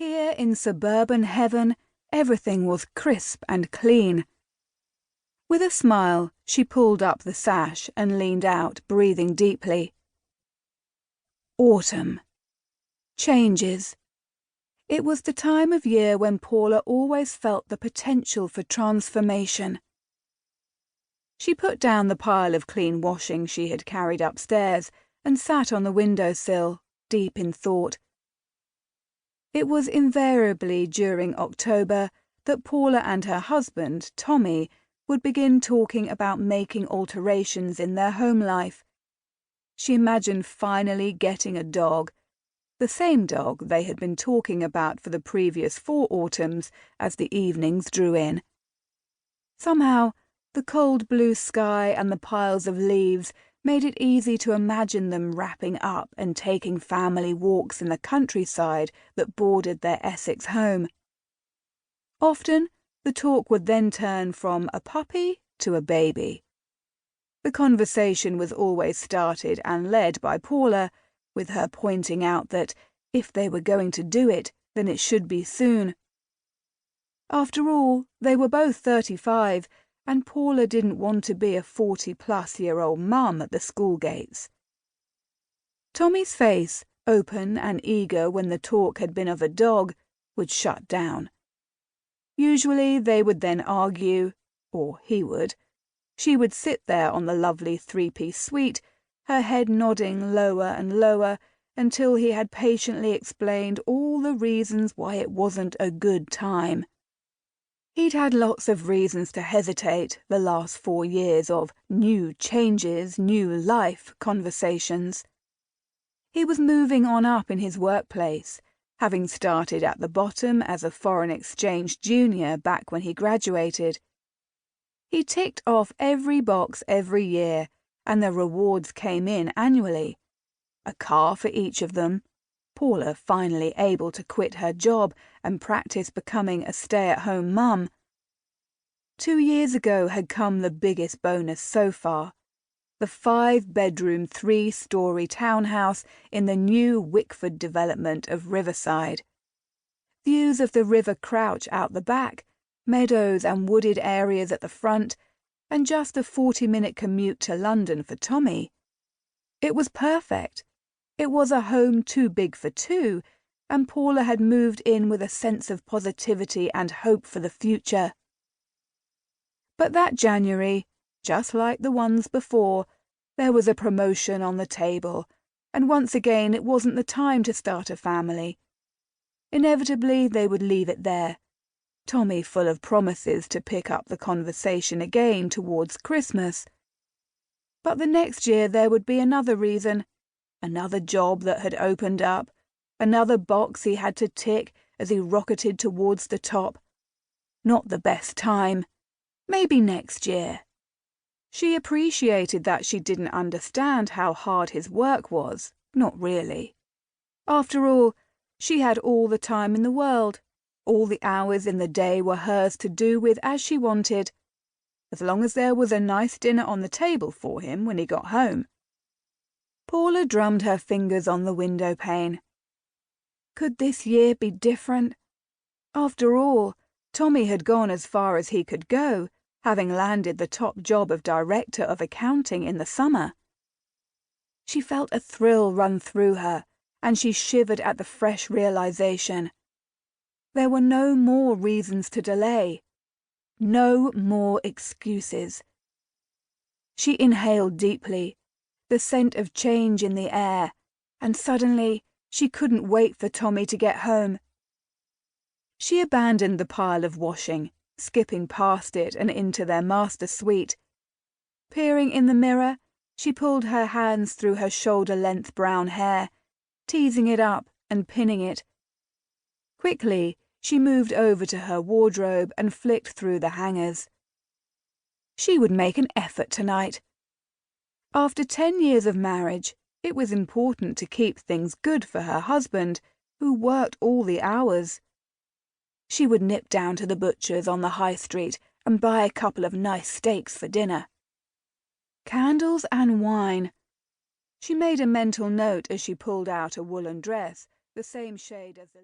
Here in suburban heaven, everything was crisp and clean. With a smile, she pulled up the sash and leaned out, breathing deeply. Autumn. Changes. It was the time of year when Paula always felt the potential for transformation. She put down the pile of clean washing she had carried upstairs and sat on the windowsill, deep in thought. It was invariably during October that Paula and her husband, Tommy, would begin talking about making alterations in their home life. She imagined finally getting a dog, the same dog they had been talking about for the previous 4 autumns as the evenings drew in. Somehow, the cold blue sky and the piles of leaves made it easy to imagine them wrapping up and taking family walks in the countryside that bordered their Essex home. Often, the talk would then turn from a puppy to a baby. The conversation was always started and led by Paula, with her pointing out that if they were going to do it, then it should be soon. After all, they were both 35, and Paula didn't want to be a 40-plus-year-old mum at the school gates. Tommy's face, open and eager when the talk had been of a dog, would shut down. Usually they would then argue, or he would. She would sit there on the lovely 3-piece suite, her head nodding lower and lower, until he had patiently explained all the reasons why it wasn't a good time. He'd had lots of reasons to hesitate the last 4 years of new changes, new life conversations. He was moving on up in his workplace, having started at the bottom as a foreign exchange junior back when he graduated. He ticked off every box every year, and the rewards came in annually. A car for each of them, Paula finally able to quit her job and practice becoming a stay-at-home mum. 2 years ago had come the biggest bonus so far, the 5-bedroom, 3-story townhouse in the new Wickford development of Riverside. Views of the River Crouch out the back, meadows and wooded areas at the front, and just a 40-minute commute to London for Tommy. It was perfect. It was a home too big for 2, and Paula had moved in with a sense of positivity and hope for the future. But that January, just like the ones before, there was a promotion on the table, and once again it wasn't the time to start a family. Inevitably they would leave it there, Tommy full of promises to pick up the conversation again towards Christmas. But the next year there would be another reason, another job that had opened up, another box he had to tick as he rocketed towards the top. Not the best time. Maybe next year. She appreciated that she didn't understand how hard his work was. Not really. After all, she had all the time in the world. All the hours in the day were hers to do with as she wanted, as long as there was a nice dinner on the table for him when he got home. Paula drummed her fingers on the window pane. Could this year be different? After all, Tommy had gone as far as he could go, having landed the top job of director of accounting in the summer. She felt a thrill run through her, and she shivered at the fresh realization. There were no more reasons to delay. No more excuses. She inhaled deeply, the scent of change in the air, and suddenly she couldn't wait for Tommy to get home. She abandoned the pile of washing, skipping past it and into their master suite. Peering in the mirror, she pulled her hands through her shoulder-length brown hair, teasing it up and pinning it. Quickly, she moved over to her wardrobe and flicked through the hangers. She would make an effort tonight. After 10 years of marriage, it was important to keep things good for her husband, who worked all the hours. She would nip down to the butcher's on the high street and buy a couple of nice steaks for dinner. Candles and wine. She made a mental note as she pulled out a woolen dress, the same shade as the